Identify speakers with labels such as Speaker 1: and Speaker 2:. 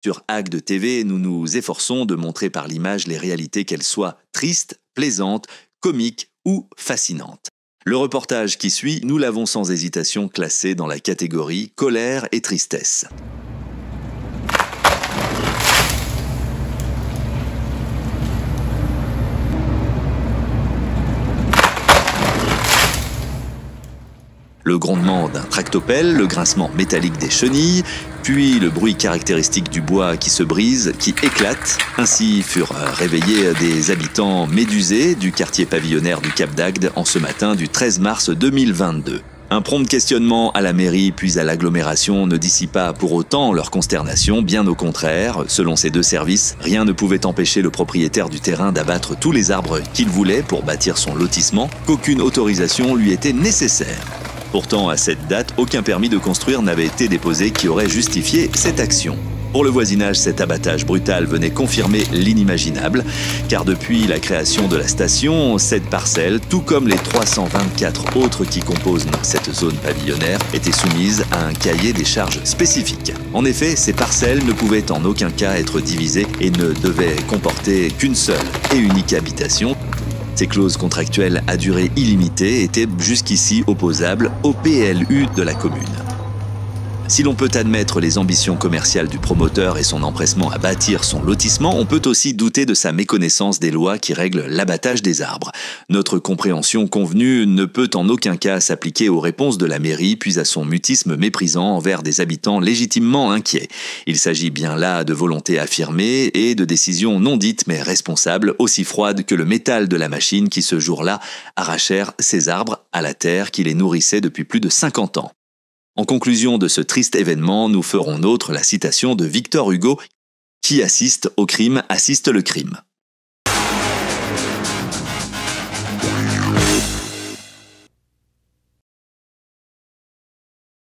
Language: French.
Speaker 1: Sur Agde TV, nous nous efforçons de montrer par l'image les réalités, qu'elles soient tristes, plaisantes, comiques ou fascinantes. Le reportage qui suit, nous l'avons sans hésitation classé dans la catégorie colère et tristesse. Le grondement d'un tractopelle, le grincement métallique des chenilles, puis le bruit caractéristique du bois qui se brise, qui éclate. Ainsi furent réveillés des habitants médusés du quartier pavillonnaire du Cap d'Agde en ce matin du 13 mars 2022. Un prompt questionnement à la mairie puis à l'agglomération ne dissipa pour autant leur consternation, bien au contraire. Selon ces deux services, rien ne pouvait empêcher le propriétaire du terrain d'abattre tous les arbres qu'il voulait pour bâtir son lotissement, qu'aucune autorisation lui était nécessaire. Pourtant, à cette date, aucun permis de construire n'avait été déposé qui aurait justifié cette action. Pour le voisinage, cet abattage brutal venait confirmer l'inimaginable, car depuis la création de la station, cette parcelle, tout comme les 324 autres qui composent cette zone pavillonnaire, étaient soumises à un cahier des charges spécifique. En effet, ces parcelles ne pouvaient en aucun cas être divisées et ne devaient comporter qu'une seule et unique habitation. Ces clauses contractuelles à durée illimitée étaient jusqu'ici opposables au PLU de la commune. Si l'on peut admettre les ambitions commerciales du promoteur et son empressement à bâtir son lotissement, on peut aussi douter de sa méconnaissance des lois qui règlent l'abattage des arbres. Notre compréhension convenue ne peut en aucun cas s'appliquer aux réponses de la mairie, puis à son mutisme méprisant envers des habitants légitimement inquiets. Il s'agit bien là de volontés affirmées et de décisions non dites mais responsables, aussi froides que le métal de la machine qui ce jour-là arrachèrent ces arbres à la terre qui les nourrissait depuis plus de 50 ans. En conclusion de ce triste événement, nous ferons nôtre la citation de Victor Hugo : « Qui assiste au crime assiste le crime ».